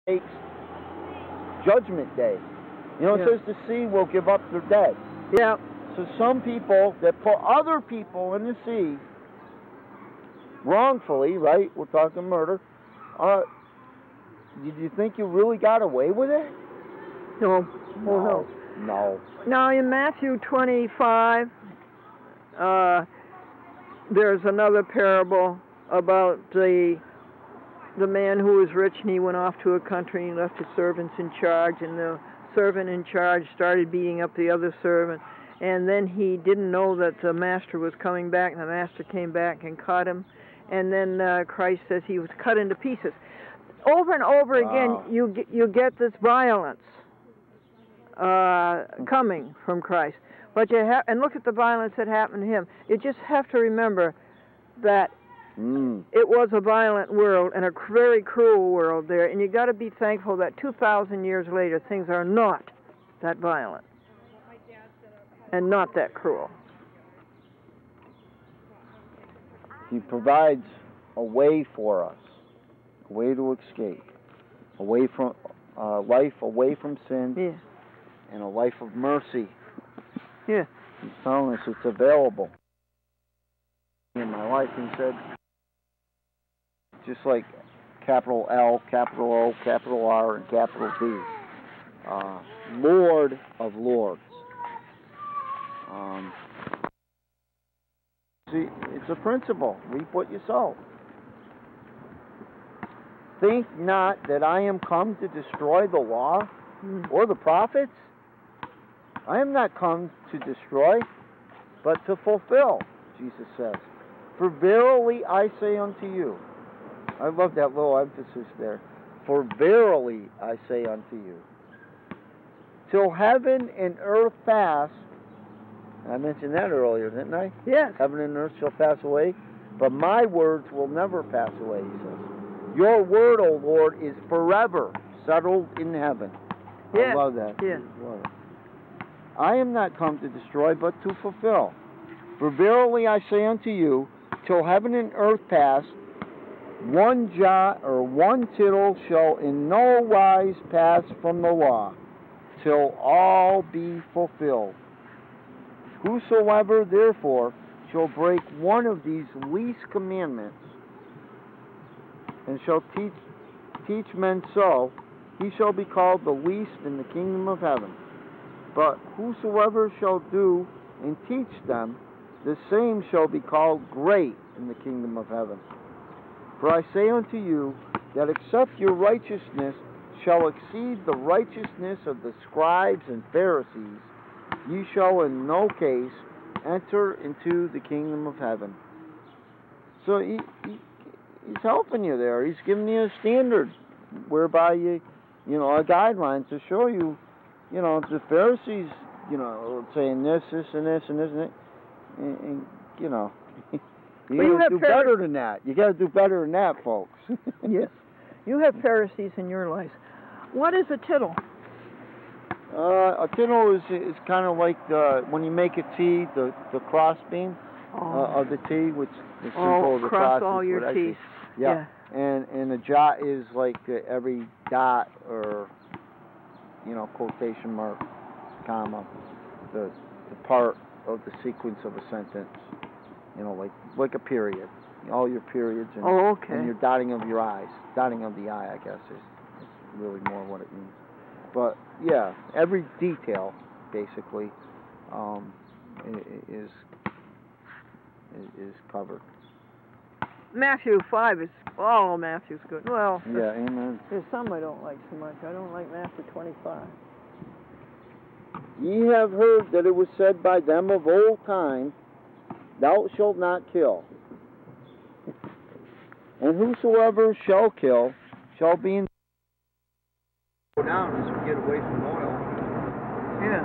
makes Judgment Day. You know, it says the sea will give up their dead. Yeah. So some people that put other people in the sea wrongfully, right? We're talking murder. Did you think you really got away with it? No. Oh, no. No. Now in Matthew 25, there's another parable about the man who was rich, and he went off to a country and left his servants in charge, and the servant in charge started beating up the other servant, and then he didn't know that the master was coming back, and the master came back and caught him, and then Christ says he was cut into pieces. Over and over again, you get this violence coming from Christ. But and look at the violence that happened to him. You just have to remember that it was a violent world and a very cruel world there, and you got to be thankful that 2,000 years later things are not that violent and not that cruel. He provides a way for us, a way to escape, away from life away from sin, and a life of mercy. Yeah. He's telling us it's available. In my life, he said, just like capital L, capital O, capital R, and capital D. Lord of Lords. See, it's a principle. Reap what you sow. Think not that I am come to destroy the law or the prophets. I am not come to destroy, but to fulfill, Jesus says. For verily I say unto you. I love that little emphasis there. For verily I say unto you. Till heaven and earth pass. I mentioned that earlier, didn't I? Yes. Heaven and earth shall pass away, but my words will never pass away, he says. Your word, O Lord, is forever settled in heaven. Yes. I love that. Yes. I am not come to destroy, but to fulfill. For verily I say unto you, till heaven and earth pass, one jot or one tittle shall in no wise pass from the law, till all be fulfilled. Whosoever therefore shall break one of these least commandments, and shall teach men so, he shall be called the least in the kingdom of heaven. But whosoever shall do and teach them, the same shall be called great in the kingdom of heaven. For I say unto you, that except your righteousness shall exceed the righteousness of the scribes and Pharisees, ye shall in no case enter into the kingdom of heaven. So he's helping you there. He's giving you a standard whereby you know, a guideline to show you, you know, the Pharisees, you know, saying this, and this, and this, and that. And you know, you got to do better than that. You got to do better than that, folks. Yes. You have Pharisees in your life. What is a tittle? A tittle is kind of like when you make a T, the cross beam of the T, which is symbol of the cross. Cross all your T's. Yeah. And a jot is like every dot or, you know, quotation mark, comma, the part of the sequence of a sentence. You know, like a period. All your periods and, and your dotting of your I's. Dotting of the I guess, is really more what it means. But, yeah, every detail, basically, is covered. Matthew 5 is, Matthew's good. Well, yeah, amen. There's some I don't like so much. I don't like Matthew 25. Ye have heard that it was said by them of old time, thou shalt not kill. And whosoever shall kill shall be in... Go down as we get away from oil. Yeah.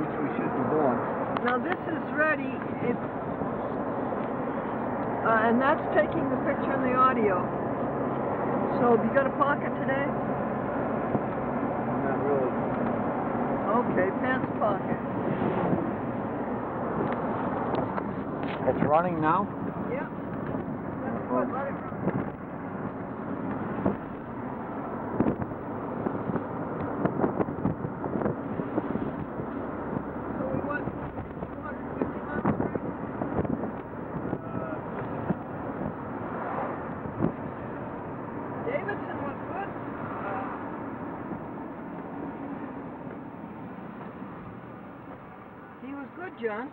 Which we should be doing. Now this is ready, and that's taking the picture and the audio. So have you got a pocket today? Not really. Okay, pants pocket. It's running now? Yeah. That's good. Let it run. John.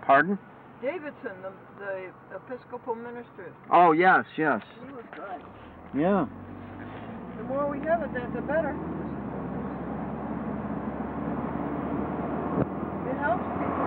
Pardon? Davidson, the Episcopal minister. Oh, yes, yes. He was good. Yeah. The more we have it, the better. It helps people.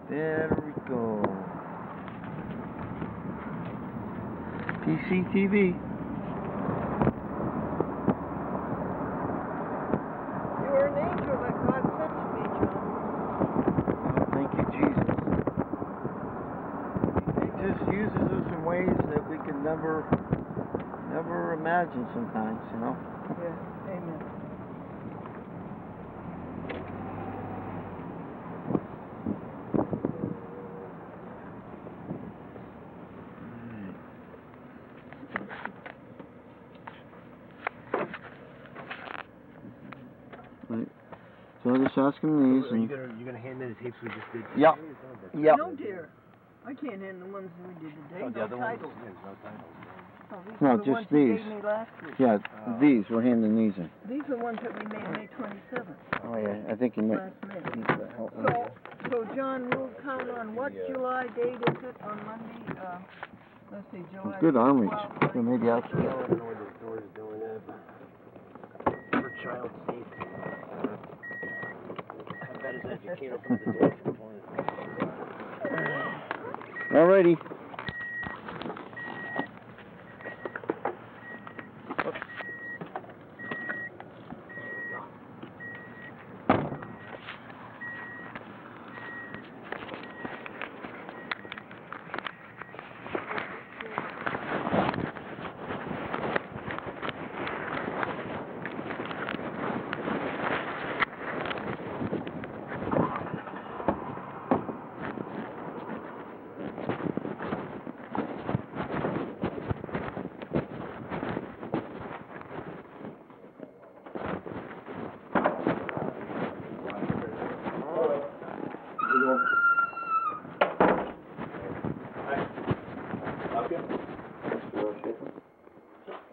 There we go. PCTV. You were an angel that God sent to me, John. Oh, thank you, Jesus. He just uses us in ways that we can never imagine sometimes, you know? Yeah, amen. Right. So I'll just ask him these. Are you gonna hand me the tapes we just did? Yep. Yep. No, dear. I can't hand the ones we did today. Oh, No the other ones? titles. There's no titles. Oh, these No, are the just ones you these. gave me last week. Yeah, these. We're handing these in. These are the ones that we made May 27th, Oh, yeah. I think you might last May. need to help me. So John, we'll count on what July date is it on Monday? Let's see, July. Good arm reach. 12th, So maybe I can. I don't know what this door is doing there, but for child safety. I bet it's that you can't open the door from one of the Alrighty.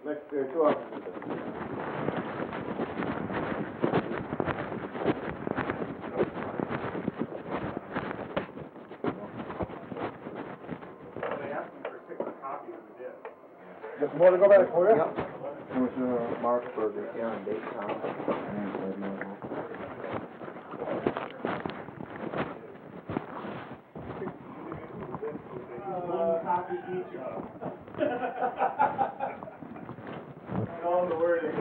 Next, there are two officers. They asked me for 6 copies of the disc. Just want to go back for you? Yep. Commissioner Mark for the Aaron Date Town. Copy each of them. All the wording.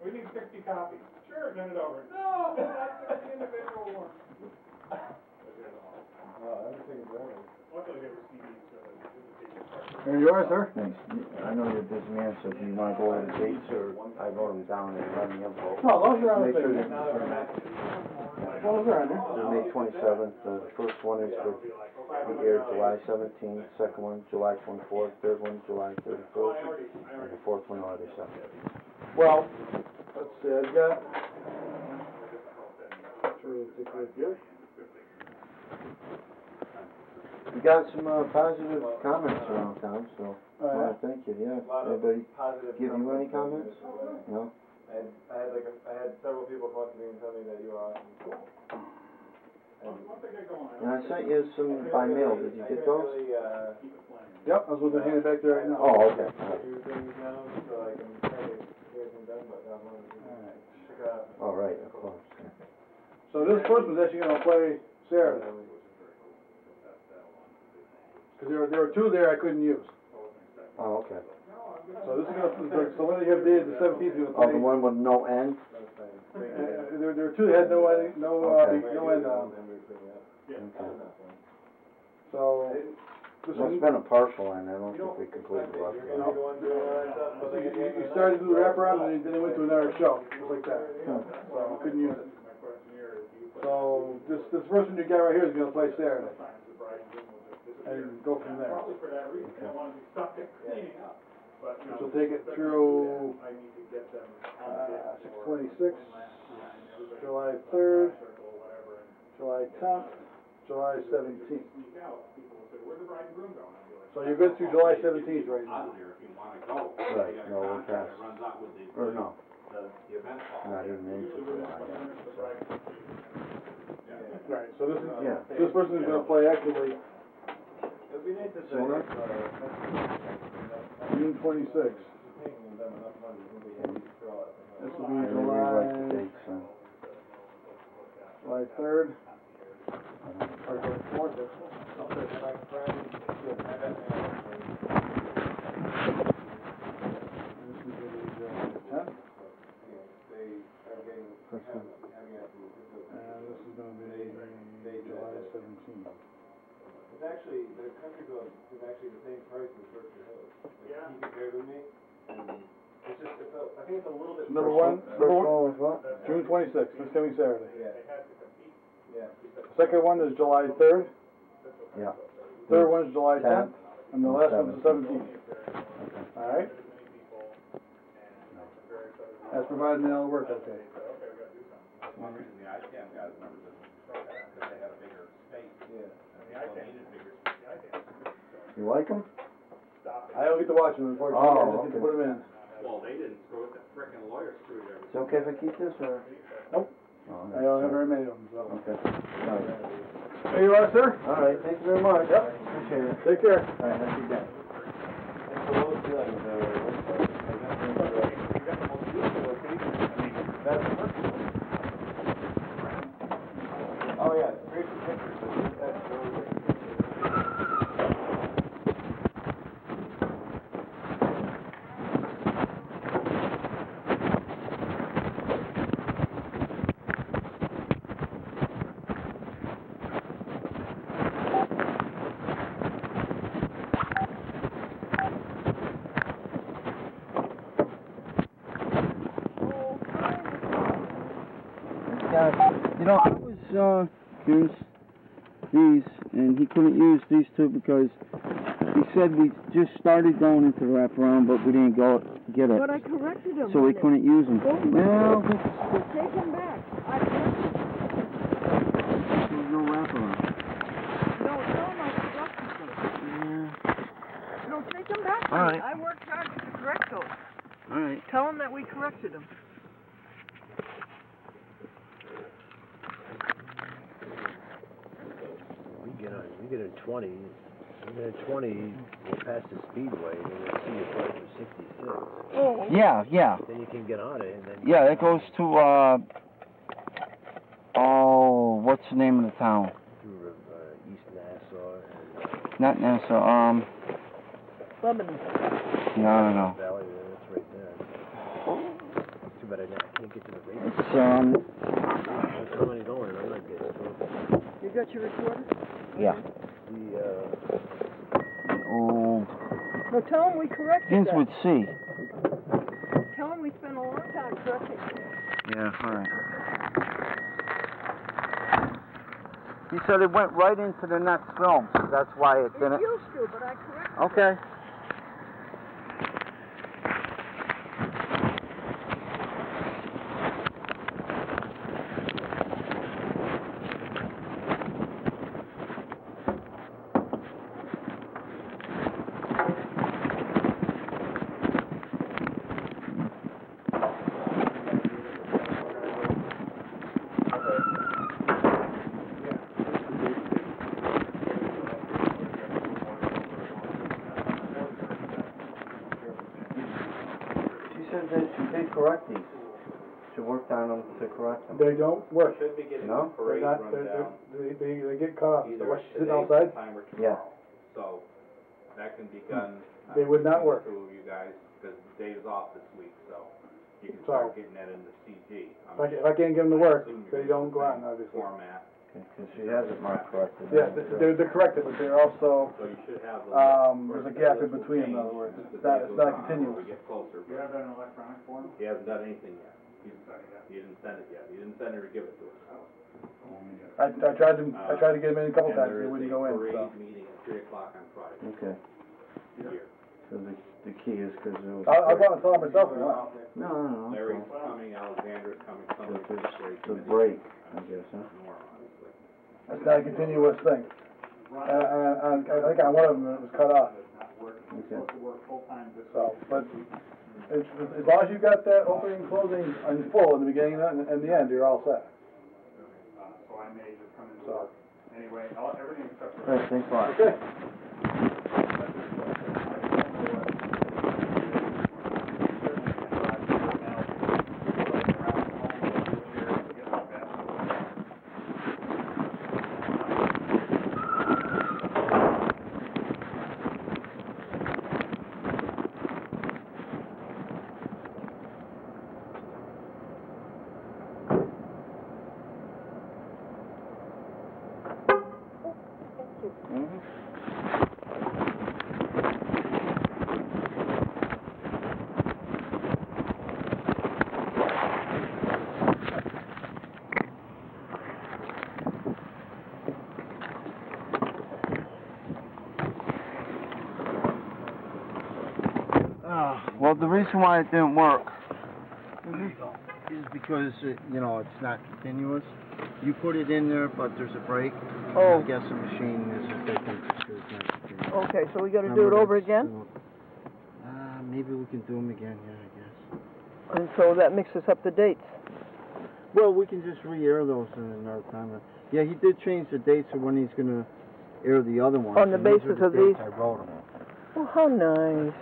We need 60 copies. Sure, send it over. No, that's the individual one. Luckily they were CDs, so They're yours, sir. Thanks. I know you're a busy man, so if you want to go over the dates, or I wrote them down and run the info. No, those are on the Make sure thing. that they're back. Those are on there. So May 27th, the first one is for the air July 17th, second one July 24th, third one July 31st, and the fourth one August 7th. Well, let's see, I've got We got some positive comments around town, so I want to thank you. Yeah. Anybody give you any comments? No. I had several people come up to me and tell me that you were awesome. And I sent you some by mail. Did you get those? Yep, I was going to hand it back there right now. Oh, okay. All right, of course. So this person is actually going to play Saturday. Because there were two there I couldn't use. Oh, okay. So this is going to, so when you have dated the 17th, you're going to play. Oh, the one with no end? There were two that had no end on them. Okay. So, this Well, one, it's been a partial end. I don't think we completely lost it. you started to do the wraparound and then you went to another show, just like that. So I couldn't use it. So this person you got right here is going to play Saturday. And go from there. This will take it through 6/26, July 3rd, July 10th, July 17th. So you're good through July 17th right now. Right, no, we're past. Or no. Not even into July. Right, so this person is going to play actually June 26th. This will be July 3rd. Or July 4th. And this is going to be July 17th. It's actually, the country club is actually the same price as Berkshire Hills. Yeah. He compared with me, and it's just, I think it's a little bit. Number one was what? June 26th, this coming Saturday. Yeah. Yeah. The second one is July 3rd. Yeah. Third one is July 10th. And the last one is the 17th. Alright? As provided in the other work, okay. One reason the ICAM got his numbers is because they had a bigger space. Yeah. You like them? I don't get to watch them, unfortunately. I just get to put them in. Well, they didn't screw it. The frickin' lawyer screwed everything. Is it okay if I keep this, or? Nope. Oh, I don't have very many of them, so. Okay. All right. There you are, sir. All right, thank you very much. Yep. Appreciate it. Take care. All right, have a good day. Oh, yeah. Great pictures. That's really good. You know, I was here's these, and he couldn't use these two because he said we just started going into the wraparound, but we didn't go get it. But I corrected him. So we couldn't use them. Well, Take him back. I corrected him. there's no wraparound. No, tell him I corrected him. Yeah. No, take him back. All right. I worked hard to correct those. All right. Tell him that we corrected him. You get a 20. You get a 20, you're past the speedway, and you'll see your price for 66. Oh. Yeah, yeah. Then you can get on it, and then. Yeah, that goes to, what's the name of the town? Through East Nassau. Not Nassau, Lebanon. no. Valley, that's right there. Too bad I can't get to the radio. It's, I'm coming and going, and I'm not getting to it. You got your recorder? yeah. No, tell him we corrected Begins that. with C. Tell him we spent a long time correcting it. Yeah, all right. He said it went right into the next film, so that's why it It didn't. used to, but I corrected it. Okay. said that they correct these. Should work on them to correct them. They don't work. Should be getting No? a parade They're not, run down. they get cut off. Either So what, today, sitting outside? sometime, or Yeah. tomorrow. So, that can be done. They would not work. Two of you guys, because Dave's off this week, so you can So- start getting that into CG. If I can't get them to work, they don't go on, obviously. Format, Because she has it marked correctly. Yeah, they're corrected, but they're also, so you should have those. there's a gap in between them, in other words. It's not a continuous. We get closer. You have that in electronic form? He hasn't done anything yet. He didn't send it yet. He didn't send it or give it to us. I tried to get them in a couple And times, there they is wouldn't a go in, parade so. meeting at 3 o'clock on Friday Okay. here. So the key is because it was. I'll go out and tell them myself if you want. No. Larry's coming, Alexandra's coming, somebody's So coming. it's a break, I guess, huh? It's not a continuous thing. And I think on one of them it was cut off, Okay. so, but as long as you got that opening and closing in full in the beginning and the end, you're all set. So I may just come into So. work. Anyway, everything except for. All right, thanks a lot. Okay. Well, the reason why it didn't work is because, you know, it's not continuous. You put it in there, but there's a break. Oh. I guess the machine is different because it's not continuous. Okay, so we gotta do it over again? Maybe we can do them again, yeah, I guess. And so that mixes up the dates. Well, we can just re-air those in another time. Yeah, he did change the dates of when he's gonna air the other ones. On the and these are basis the of dates these? I wrote them. Oh, how nice.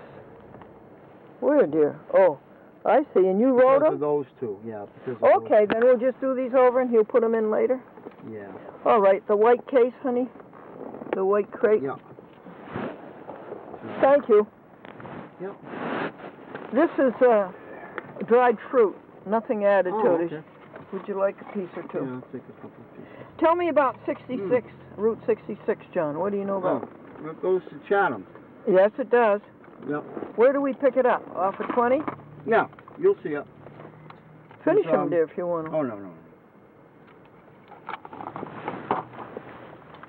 Where, dear? Oh, I see, and you wrote Because of them? those two, yeah. Because of those Okay, then we'll just do these over and he'll put them in later? two. Yeah. All right, the white case, honey? The white crate? Yeah. Thank you. Yep. This is dried fruit, nothing added Oh, to okay. it. Would you like a piece or two? Yeah, I'll take a couple of pieces. Tell me about 66, Route 66, John. What do you know about? Oh, it goes to Chatham. Yes, it does. Yep. Where do we pick it up? Off of 20? Yeah, you'll see it. Finish It's, them, dear, if you want to. Oh, no.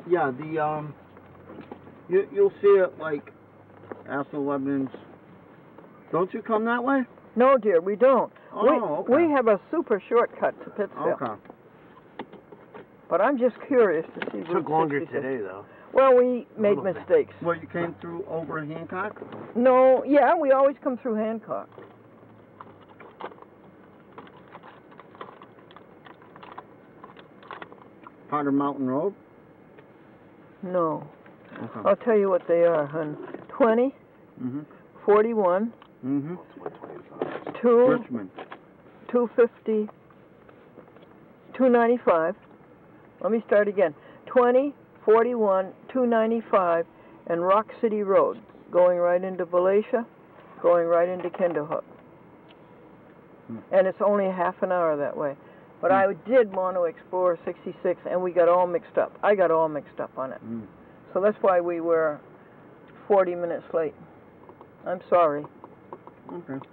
Yeah, you'll see it like after Lebanon's. Don't you come that way? No, dear, we don't. Oh, okay. We have a super shortcut to Pittsville. Okay. But I'm just curious to see Route 66. though. Well, we made little bit. mistakes. Well, you came through over Hancock? No, yeah, we always come through Hancock. Powder Mountain Road? No. Okay. I'll tell you what they are, hon. 20, Mm-hmm. 41, Mm-hmm. 2, Richmond. 250, 295. Let me start again. 20, 41, 295, and Rock City Road, going right into Valatia, going right into Kinderhook. And it's only half an hour that way. But I did want to explore 66, and we got all mixed up. I got all mixed up on it. Mm. So that's why we were 40 minutes late. I'm sorry. Okay.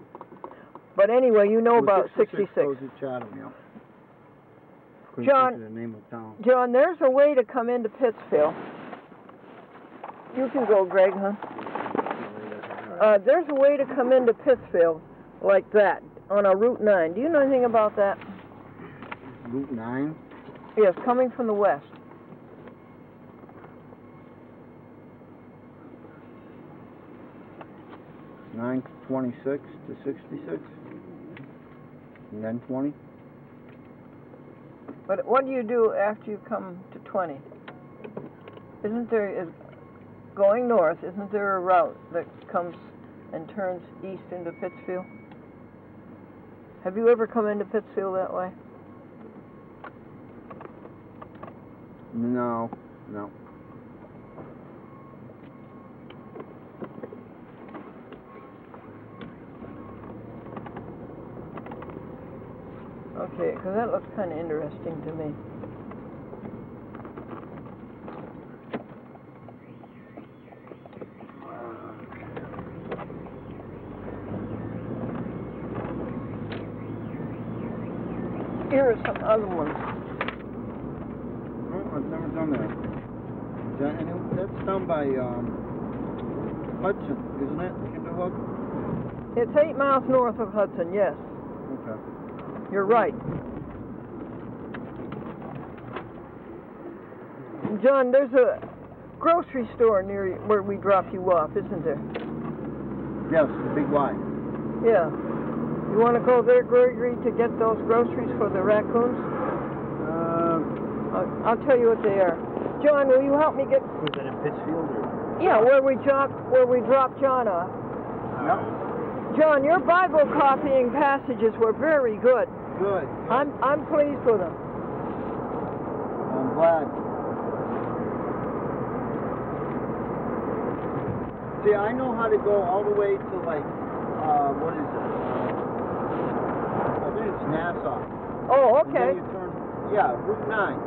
But anyway, you know Well, about 66. goes to Chatham, yeah. Couldn't John- think of the name of town. John, there's a way to come into Pittsville. You can go, Greg, huh? There's a way to come into Pittsville like that on a Route 9. Do you know anything about that? Route 9? Yes, coming from the west. Nine 26 to 66? And then 20? But what do you do after you come to 20? Going north, isn't there a route that comes and turns east into Pittsfield? Have you ever come into Pittsfield that way? No. Okay, because that looks kind of interesting to me. Here are some other ones. Oh, I've never done that. That's down by Hudson, isn't it? Kinderhook? It's 8 miles north of Hudson, yes. Okay. You're right. John, there's a grocery store near where we drop you off, isn't there? Yes, the big Y. Yeah. You want to go there, Gregory, to get those groceries for the raccoons? I'll tell you what they are. John, will you help me get... Was that in Pittsfield or? Yeah, where we drop John off. Yep. John, your Bible copying passages were very good. Good. I'm pleased with them. I'm glad. See, I know how to go all the way to like, what is it? I think it's Nassau. Oh, And okay. then you turn, yeah, Route 9.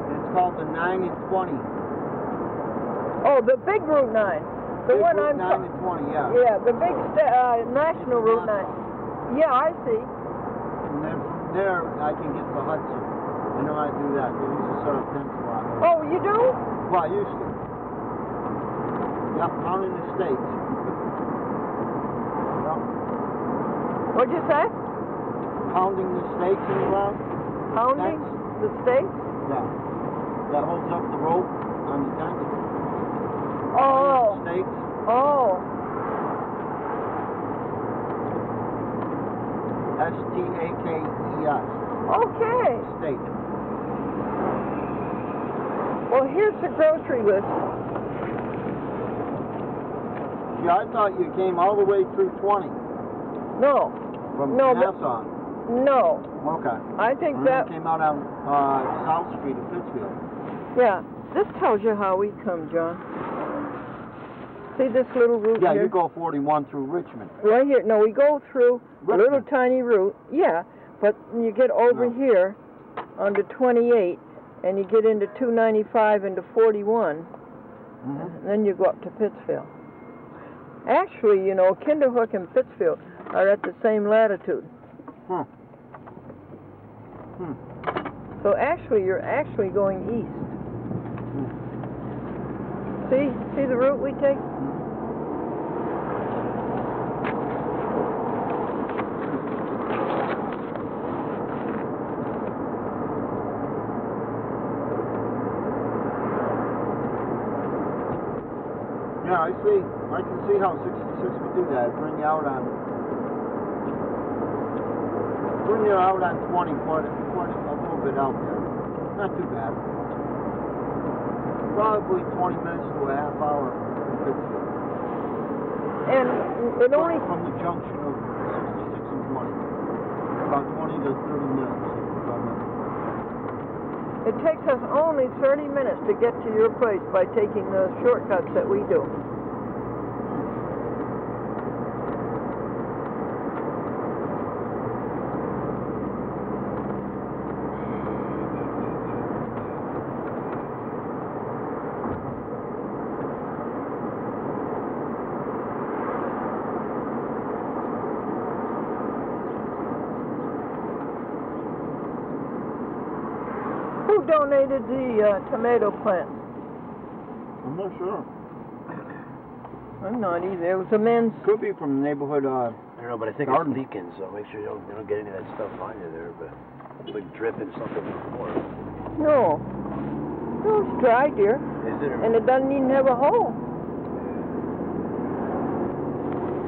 And it's called the 9 and 20. Oh, the big Route 9. The Big one Route I'm 9 and 20, yeah. Yeah, the big national Route 9. Yeah, I see. And then from there, I can get to Hudson. I know how to do that. They used to set up tents a lot. Oh, you do? Well, I used to. Yep, out in the States. Yep. What'd you say? Pounding the stakes in the ground. Pounding the stakes? Yeah. That holds up the rope on the tent. Oh. Stakes. Oh. S-T-A-K-E-S. Okay. Stake. Well, here's the grocery list. Yeah, I thought you came all the way through 20 No. from No, but- Nassau. No. Okay. I think And that... then came out on South Street of Pittsfield. Yeah. This tells you how we come, John. See this little route Yeah, here? you go 41 through Richmond. Right here. No, we go through a little Richmond. tiny route. Yeah, but you get over No. here onto 28, and you get into 295 into 41, Mm-hmm. and then you go up to Pittsfield. Actually, you know, Kinderhook and Pittsfield are at the same latitude. Hmm. So actually, you're actually going east. See the route we take? Yeah, I see. I can see how 66 would do that. Bring you out on 20, quite a little bit out there. Not too bad. Probably 20 minutes to a half hour from Pittsfield. And it only... From the junction of 66 and 20. About 20 to 30 minutes. It takes us only 30 minutes to get to your place by taking the shortcuts that we do. Who donated the tomato plant? I'm not sure. I'm not either. It was a man's... Could be from the neighborhood. I don't know, but I think Garden. it's leaking, so make sure you don't get any of that stuff on you there, but it's like dripping something from the floor. No. No, it's dry, dear. Is it? And it doesn't even have a hole.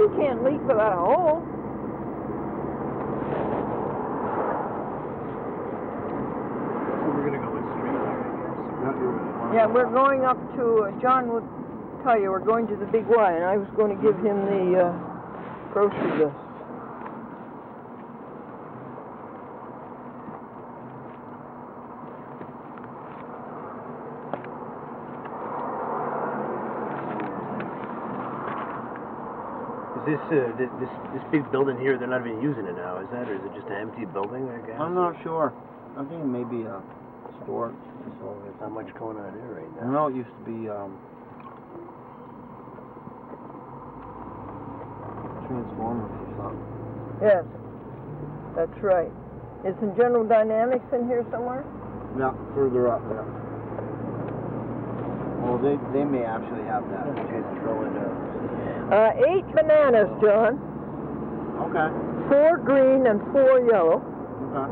You can't leak without a hole. So we're gonna go in straight here, I guess. Yeah, we're going up to, John will tell you, we're going to the Big Y, and I was going to give him the grocery list. this big building here, they're not even using it now, is that? Or is it just an empty building, I guess? I'm not sure. I think it may be a store. So there's not much going on there right I now. know it used to be Transformers or something. Yes, that's right. Isn't General Dynamics in here somewhere? Yeah, further up there. Well, they may actually have that. Just throw in 8 bananas, John. Okay. 4 green and 4 yellow. Okay.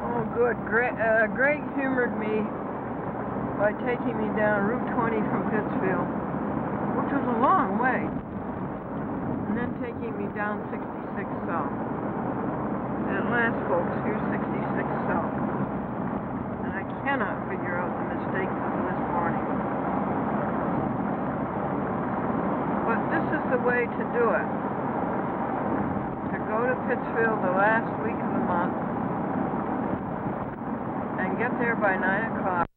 Oh, good. Greg humored me by taking me down Route 20 from Pittsfield, which was a long way, and then taking me down 66 South. And at last, folks, here's 66 South. And I cannot figure out the mistake from this morning. But this is the way to do it. To go to Pittsfield the last week of the month and get there by 9 o'clock.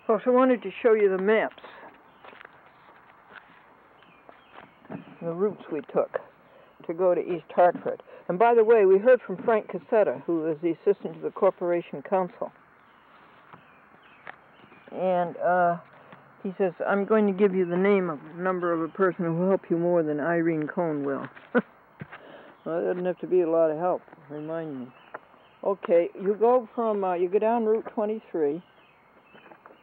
Folks, I wanted to show you the maps. The routes we took to go to East Hartford. And by the way, we heard from Frank Cassetta, who is the assistant to the Corporation Counsel. And he says, I'm going to give you the name of number of a person who will help you more than Irene Cohn will. Well, that doesn't have to be a lot of help, remind me. Okay, you go from, you go down Route 23.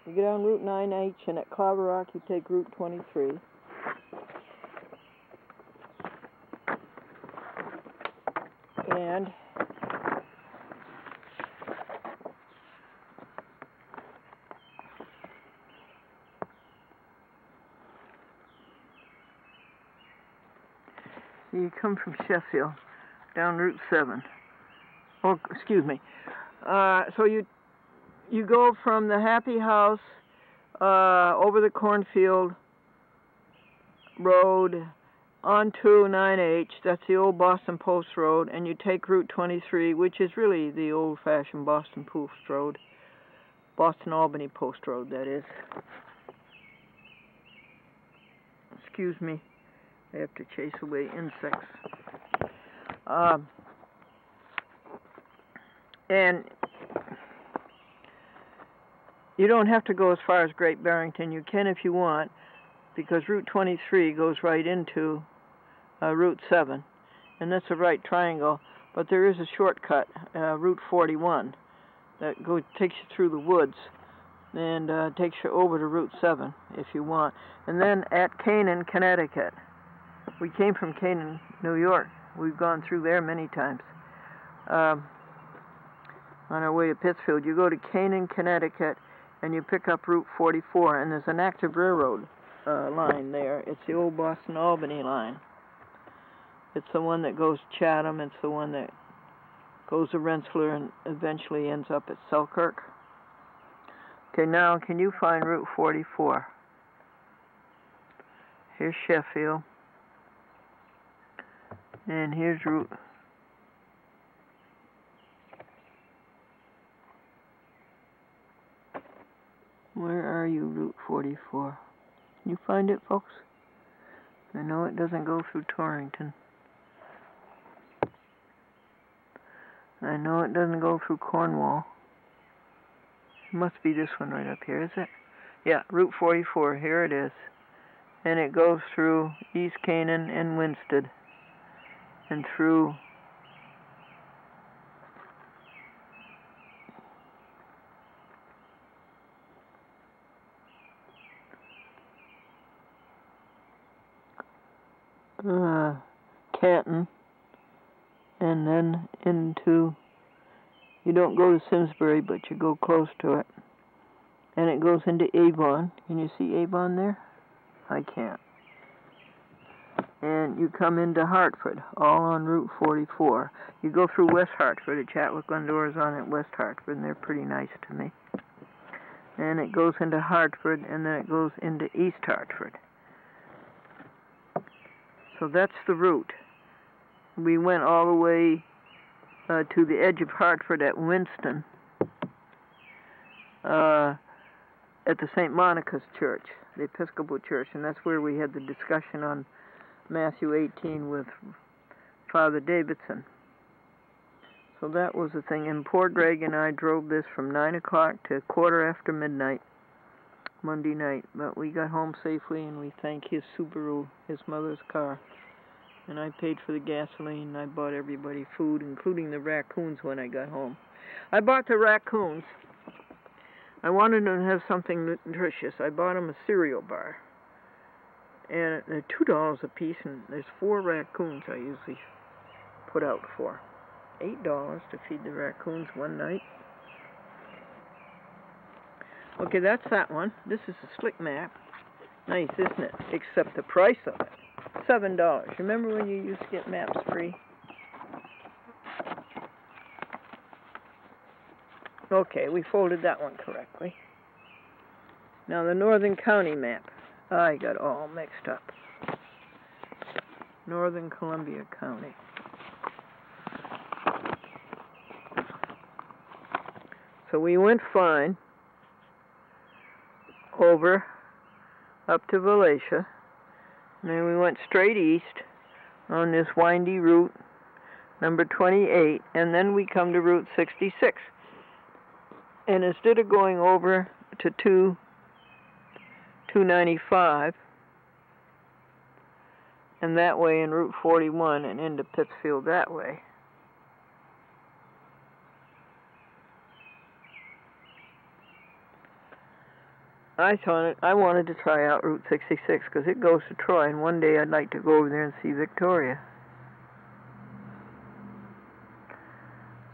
You go down Route 9H, and at Clover Rock you take Route 23. And you come from Sheffield down Route 7. Oh, excuse me. So you go from the Happy House over the cornfield road onto 9H, that's the old Boston Post Road, and you take Route 23, which is really the old-fashioned Boston Post Road. Boston-Albany Post Road, that is. Excuse me, I have to chase away insects. And you don't have to go as far as Great Barrington. You can if you want, because Route 23 goes right into Route 7, and that's a right triangle. But there is a shortcut, Route 41, that takes you through the woods and takes you over to Route 7 if you want. And then at Canaan, Connecticut. We came from Canaan, New York. We've gone through there many times. On our way to Pittsfield, you go to Canaan, Connecticut, and you pick up Route 44, and there's an active railroad line there. It's the old Boston-Albany line. It's the one that goes to Chatham. It's the one that goes to Rensselaer and eventually ends up at Selkirk. Okay, now can you find Route 44? Here's Sheffield. And here's Route... Where are you, Route 44? Can you find it, folks? I know it doesn't go through Torrington. I know it doesn't go through Cornwall. It must be this one right up here, is it? Yeah, Route 44, here it is. And it goes through East Canaan and Winsted. And through Canton, and then into, you don't go to Simsbury, but you go close to it, and it goes into Avon. Can you see Avon there? I can't. And you come into Hartford, all on Route 44. You go through West Hartford, at Chatwick Glendora's on at West Hartford, and they're pretty nice to me. And it goes into Hartford, and then it goes into East Hartford. So that's the route. We went all the way to the edge of Hartford at Winston, at the St. Monica's Church, the Episcopal Church, and that's where we had the discussion on Matthew 18 with Father Davidson. So that was the thing. And poor Greg and I drove this from 9 o'clock to 1/4 midnight, Monday night. But we got home safely, and we thank his Subaru, his mother's car. And I paid for the gasoline, and I bought everybody food, including the raccoons when I got home. I bought the raccoons. I wanted them to have something nutritious. I bought them a cereal bar. And they're $2 a piece, and there's 4 raccoons I usually put out for. $8 to feed the raccoons one night. Okay, that's that one. This is a slick map. Nice, isn't it? Except the price of it. $7. Remember when you used to get maps free? Okay, we folded that one correctly. Now the Northern County map. I got all mixed up. Northern Columbia County. So we went fine over up to Valatia, and then we went straight east on this windy route, number 28, and then we come to Route 66. And instead of going over to 295 and that way in Route 41 and into Pittsfield that way, I wanted to try out Route 66 because it goes to Troy, and one day I'd like to go over there and see Victoria.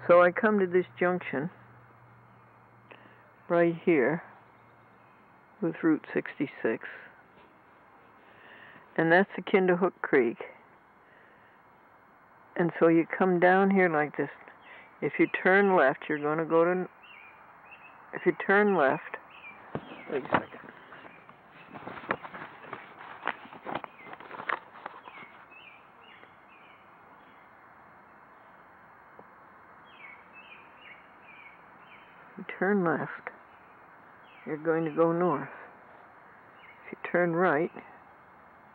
So I come to this junction right here with Route 66, and that's the Kinderhook Creek. And so you come down here like this. If you turn left, you're going to go to... If you turn left... Wait a second. If you turn left, you're going to go north. If you turn right,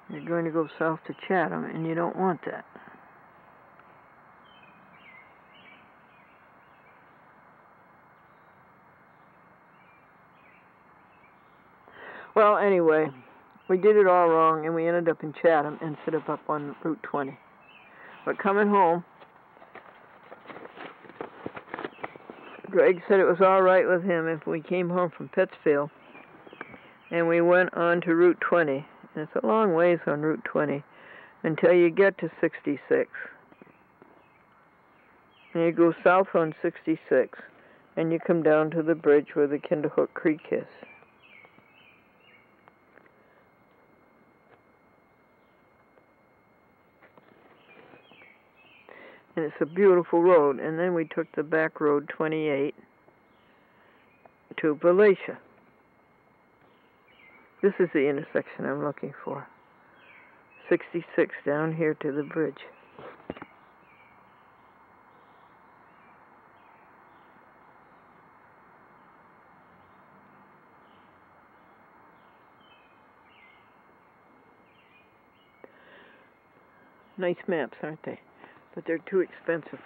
you're going to go south to Chatham, and you don't want that. Well, anyway, we did it all wrong, and we ended up in Chatham instead of up on Route 20. But coming home, Greg said it was all right with him if we came home from Pittsfield, and we went on to Route 20. And it's a long ways on Route 20 until you get to 66. And you go south on 66, and you come down to the bridge where the Kinderhook Creek is. And it's a beautiful road. And then we took the back road 28 to Valatia. This is the intersection I'm looking for. 66 down here to the bridge. Nice maps, aren't they? But they're too expensive.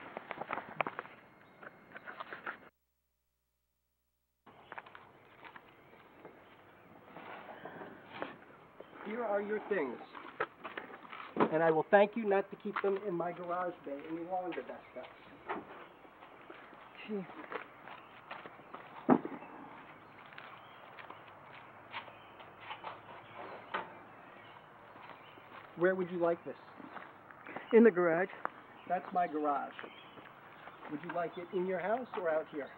Here are your things. And I will thank you not to keep them in my garage bay any longer, that stuff. Gee. Where would you like this? In the garage. That's my garage. Would you like it in your house or out here?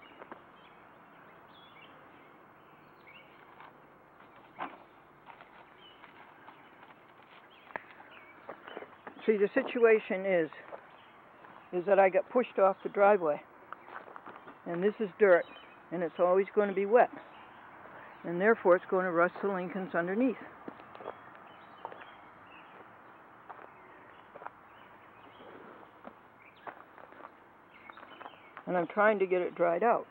See, the situation is that I got pushed off the driveway. And this is dirt, and it's always going to be wet. And therefore, it's going to rust the Lincolns underneath. And I'm trying to get it dried out.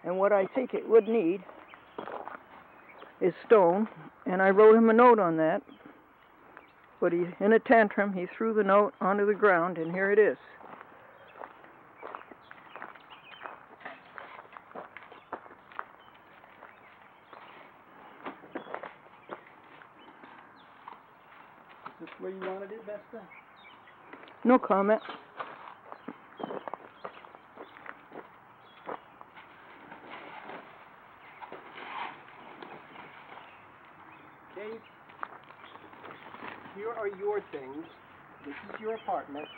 And what I think it would need is stone, and I wrote him a note on that. But he, in a tantrum, he threw the note onto the ground, and here it is. Is this where you wanted it, Vesta? No comment. Dave, here are your things. This is your apartment,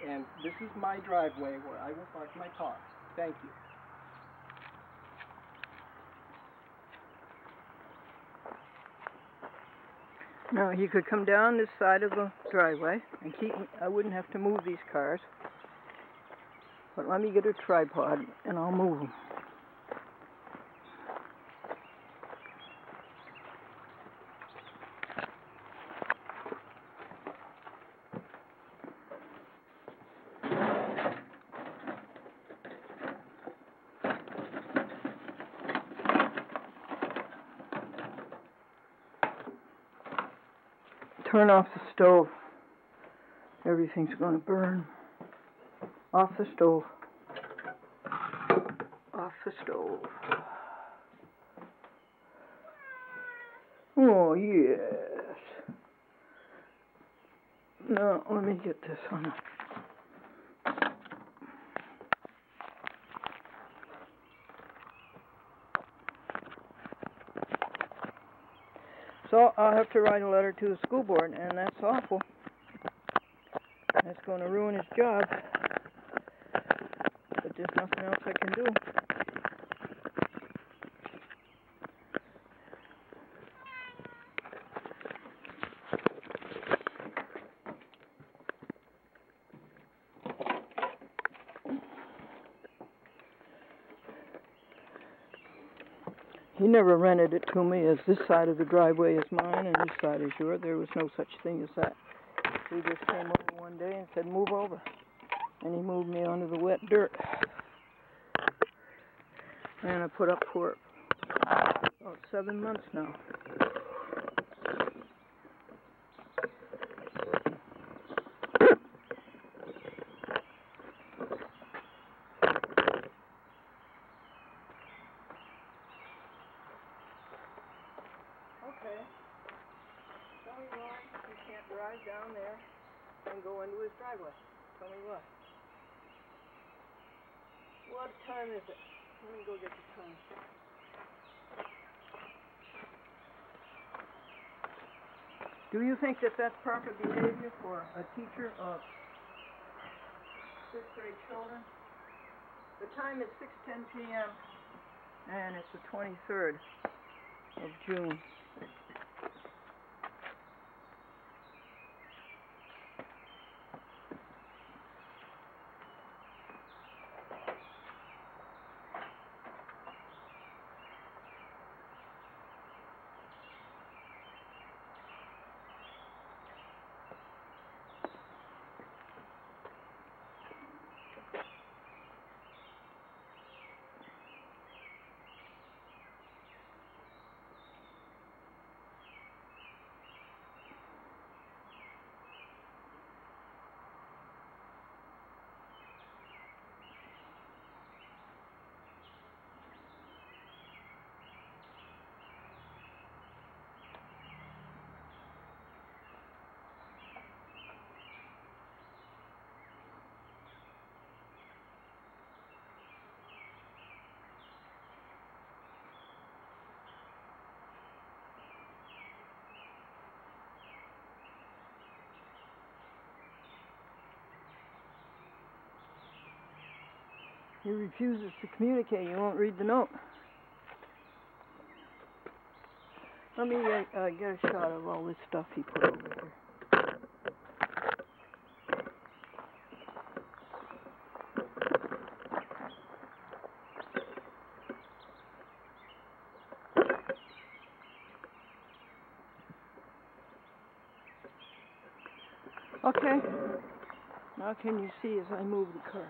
and this is my driveway where I will park my car. Thank you. Now, he could come down this side of the driveway and I wouldn't have to move these cars. But let me get a tripod and I'll move them. Turn off the stove. Everything's going to burn. Off the stove. Off the stove. Oh, yes. Now, let me get this on. So I'll have to write a letter to the school board, and that's awful. That's going to ruin his job. But there's nothing else I can do. He never rented it to me as this side of the driveway is mine and this side is yours. There was no such thing as that. He just came over one day and said, move over. And he moved me onto the wet dirt. And I put up for about 7 months now. Okay. Tell me why he can't drive down there and go into his driveway. Tell me why. What time is it? Let me go get the time. Do you think that that's proper behavior for a teacher of 6th grade children? The time is 6:10 p.m. and it's the 23rd of June. He refuses to communicate. He won't read the note. Let me get a shot of all this stuff he put over here. Okay. Now can you see as I move the cars?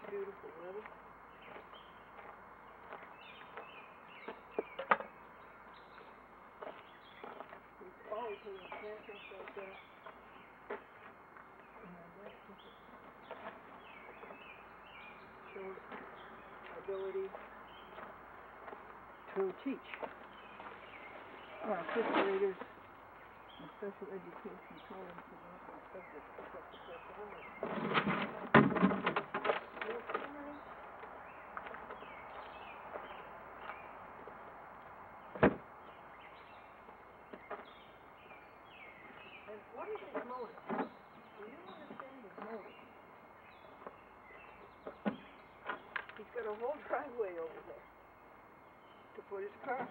Beautiful weather. We've always had encampments like that. Shows ability to teach. Fifth graders and special education programs about the subject of homework. And what is his motive? Do you understand his motive? He's got a whole driveway over there to put his car.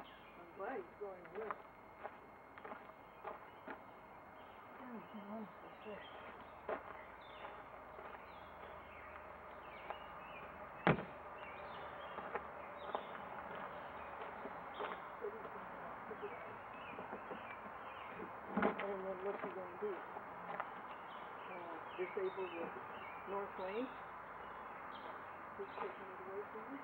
I'm glad he's going west. And then what's he going to do? Disable the north lane? He's taking it away from you?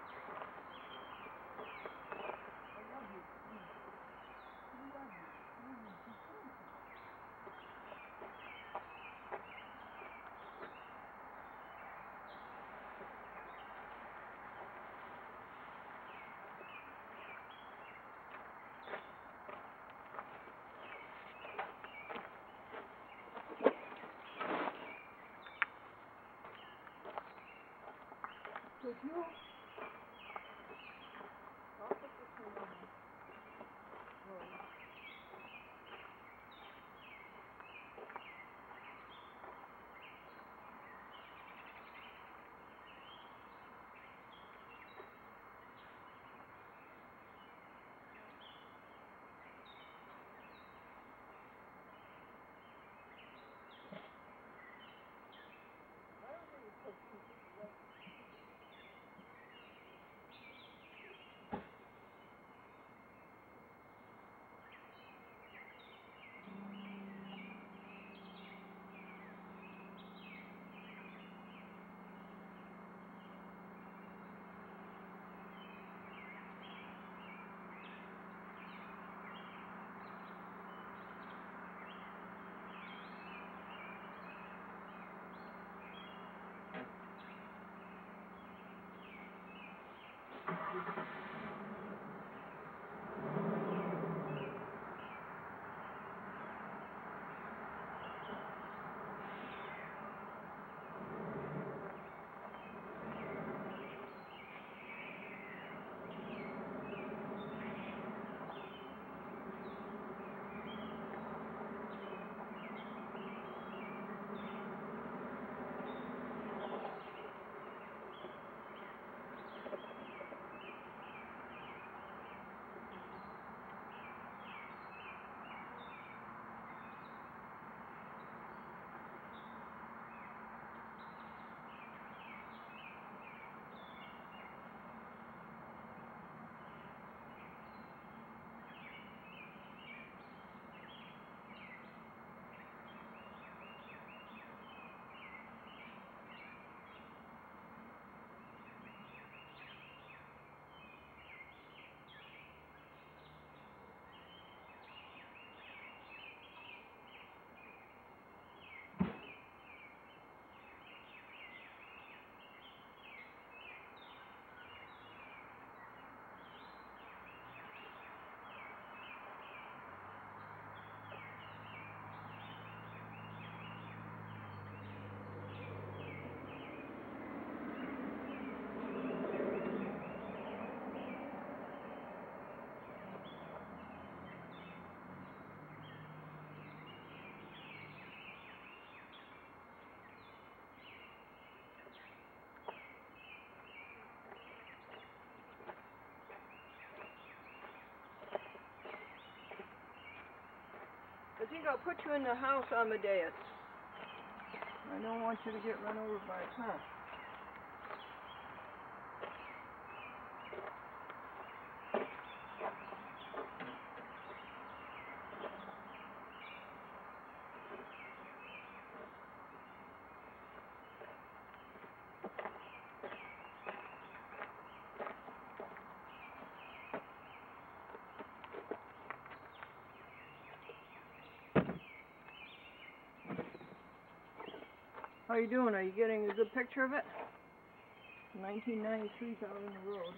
Could you? I'll put this one on. I think I'll put you in the house, Amadeus. I don't want you to get run over by a car. How you doing? Are you getting a good picture of it? 1993 out on the road.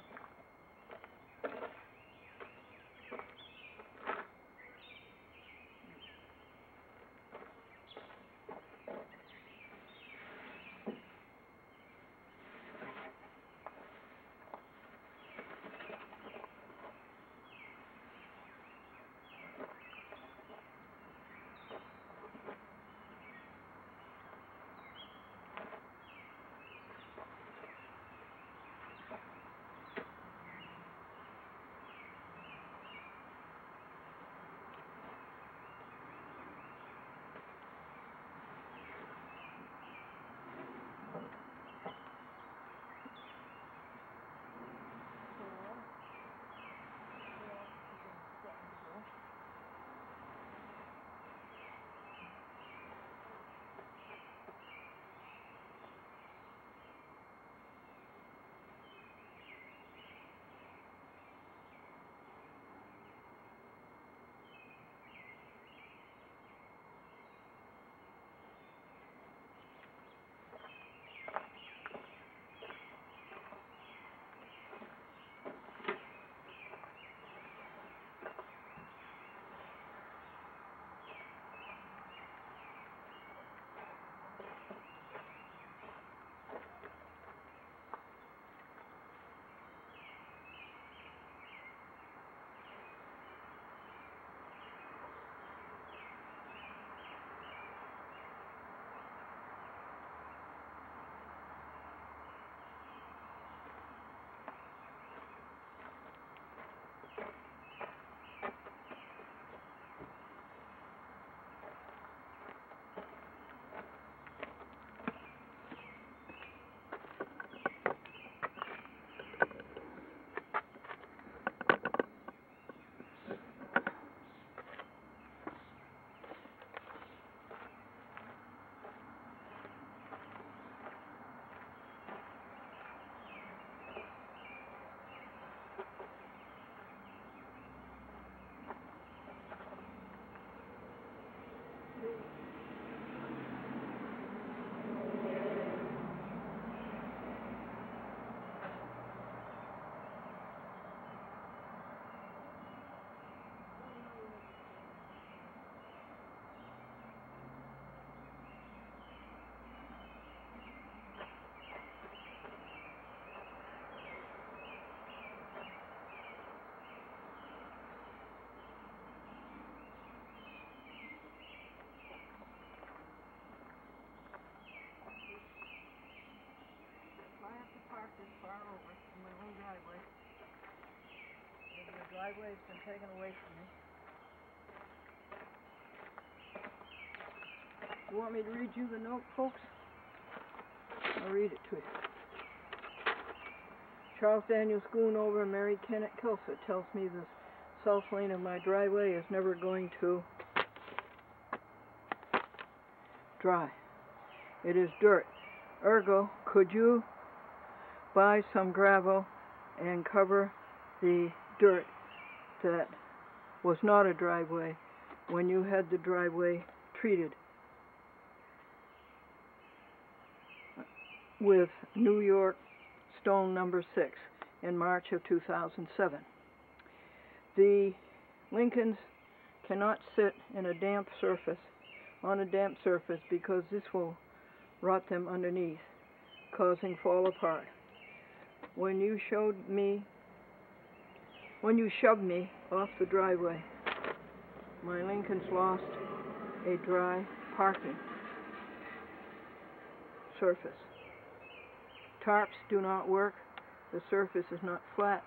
This far over in my own driveway. The driveway's been taken away from me. You want me to read you the note, folks? I'll read it to you. Charles Daniel Schoonover and Mary Kennett Kelso tells me the south lane of my driveway is never going to dry. It is dirt. Ergo, could you buy some gravel and cover the dirt that was not a driveway when you had the driveway treated with New York stone number 6 in March of 2007. The Lincolns cannot sit in a damp surface, on a damp surface, because this will rot them underneath, causing fall apart. When you shoved me off the driveway, my Lincolns lost a dry parking surface. Tarps do not work. The surface is not flat.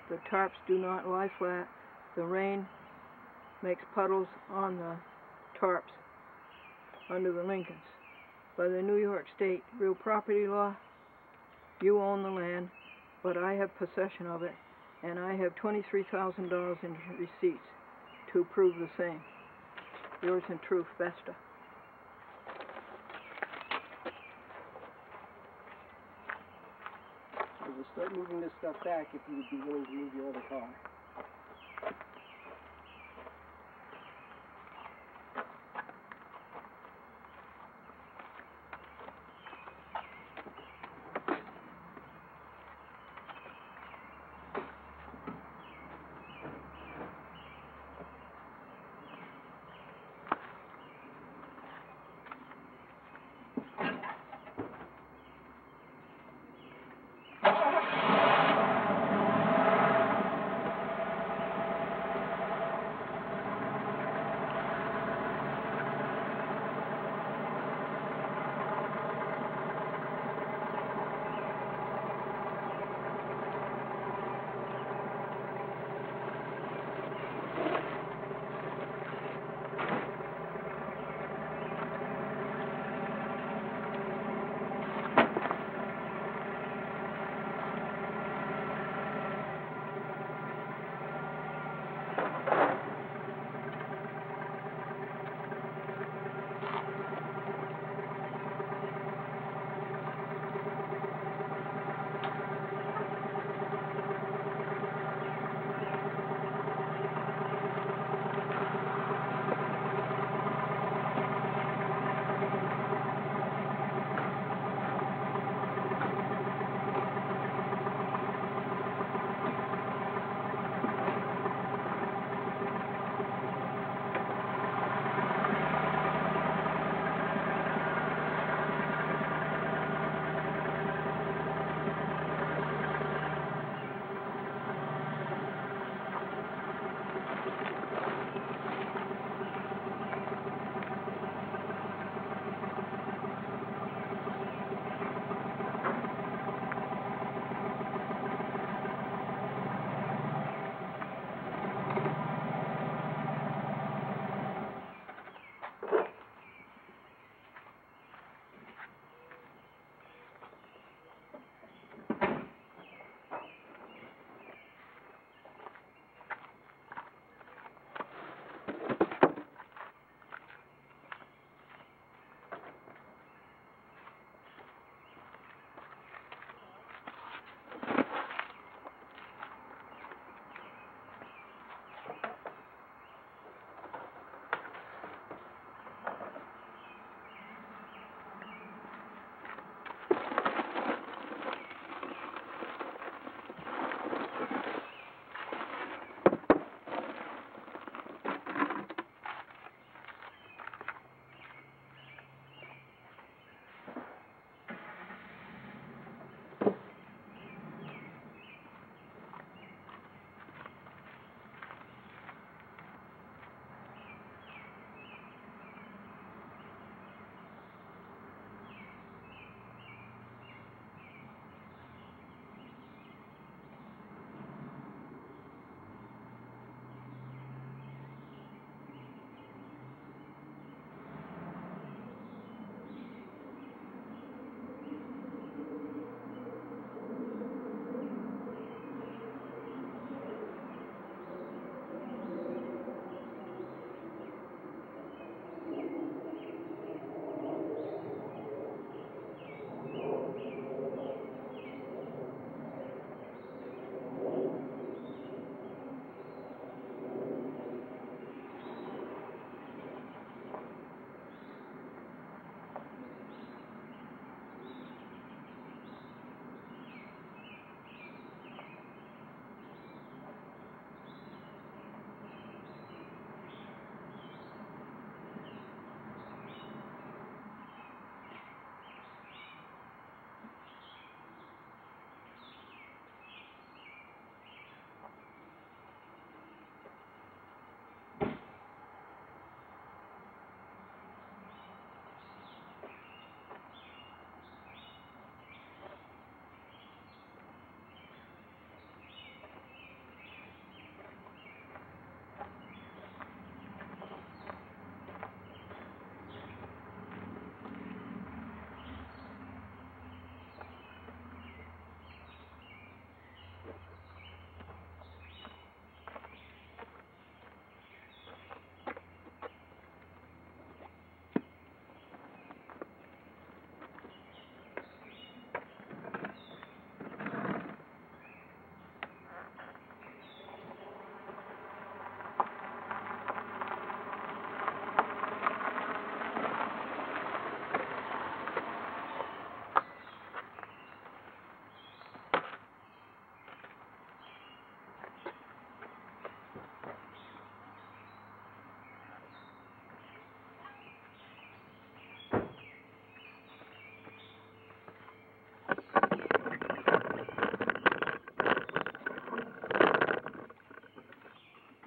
The tarps do not lie flat. The rain makes puddles on the tarps under the Lincolns. By the New York State real property law, you own the land, but I have possession of it, and I have $23,000 in receipts to prove the same. Yours in truth, Vesta. I will start moving this stuff back if you would be willing to move your other car.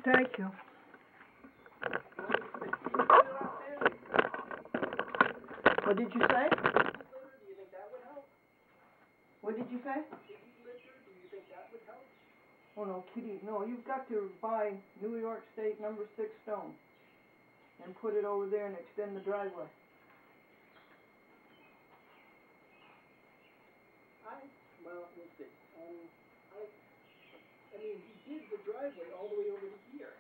Thank you. What did you say? Do you think that would help? What did you say? Kitty litter, do you think that would help? Oh no, kitty, no, you've got to buy New York State number 6 stone and put it over there and extend the driveway. Well, we'll see. I mean, he did the driveway all the way over to here.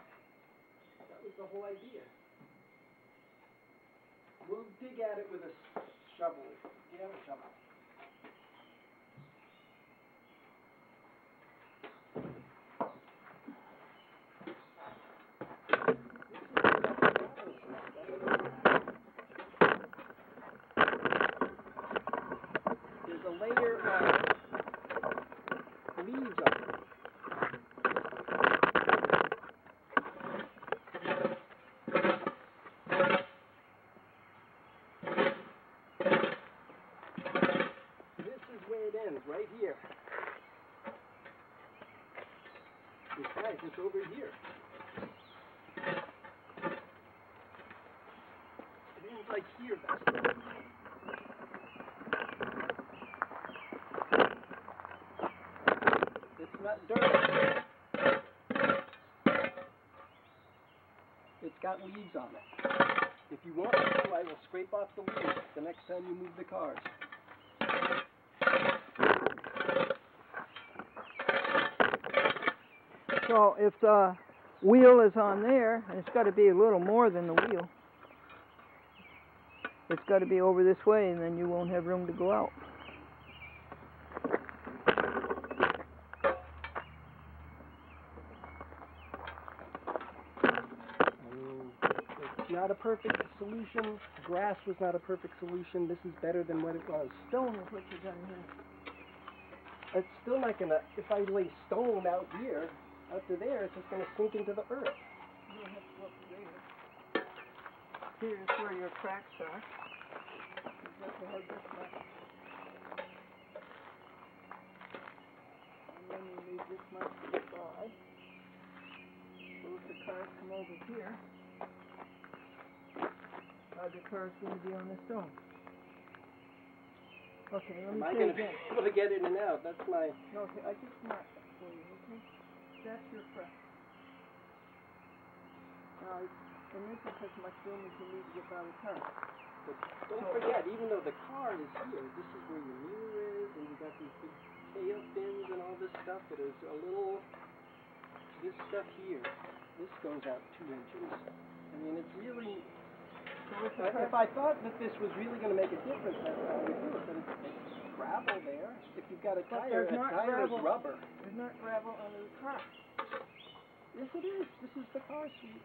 That was the whole idea. We'll dig at it with a shovel. Do you have a shovel? There's a layer of leaves on it. This is where it ends, right here. Besides, it's over here. It ends like here, Betsy. It's not dirt. It's got leaves on it. If you want to, I will scrape off the leaves the next time you move the cars. So if the wheel is on there, and it's got to be a little more than the wheel. It's got to be over this way, and then you won't have room to go out. It's not a perfect solution. Grass was not a perfect solution. This is better than what it was. Stone is what you're done here. It's still not gonna, if I lay stone out here, out to there, it's just gonna sink into the earth. You don't have to go up there. Here's where your cracks are. You've got to have this much. And then you leave this much to the side. So if the cars come over here, the car's going to be on the stone. Okay, let me Am I say gonna again. be able to get in and out? That's my... No, okay, I just marked that for you, okay? That's your crack. Now, and this is as much room as you need to get by the car. But don't forget, even though the car is here, this is where your mirror is, and you got these big tail fins and all this stuff that is a little... This stuff here, this goes out 2 inches. I mean, it's really... if I thought that this was really going to make a difference, that's how I would do it. But it's gravel there. If you've got a tire, a tire is rubber. There's not gravel under the car. Yes, it is. This is the car seat.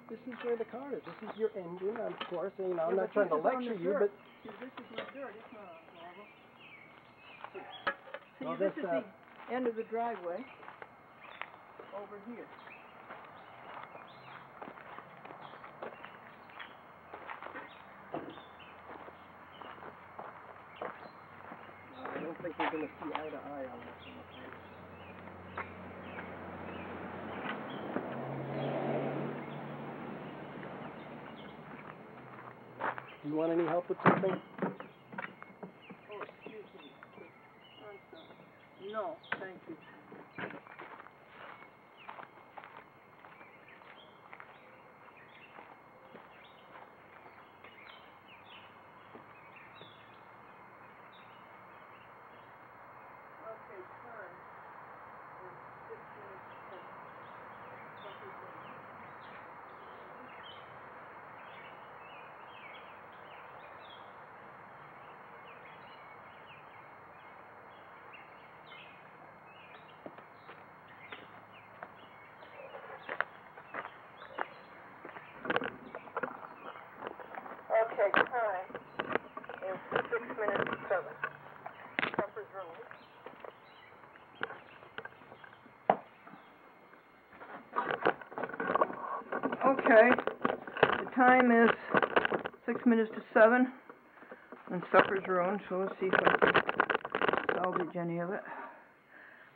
This is where the car is. This is your engine, of course. And, I'm not trying to lecture you, but... See, this is not dirt. It's not on gravel. See, Well, this is the end of the driveway over here. I don't think we're going to see eye to eye on this one. Do you want any help with something? Oh, excuse me. No, thank you. Okay, time is 6 minutes to 7. Supper's room. Okay, the time is 6 minutes to 7, and supper's ruined, so let's see if I can salvage any of it,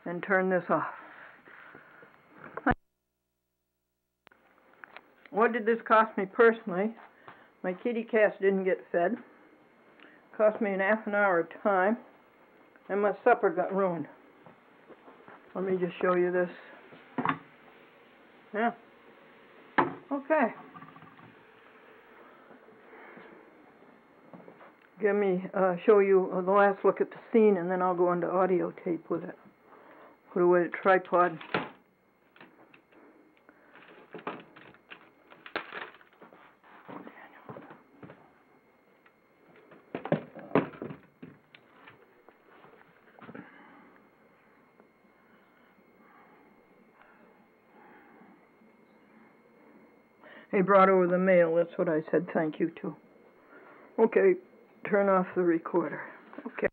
and turn this off. what did this cost me personally? My kitty cats didn't get fed. Cost me an half an hour of time, and my supper got ruined. Let me just show you this. Yeah. Okay. Show you the last look at the scene, and then I'll go into audio tape with it. Put away the tripod. He brought over the mail, that's what I said thank you to. Okay, turn off the recorder. Okay.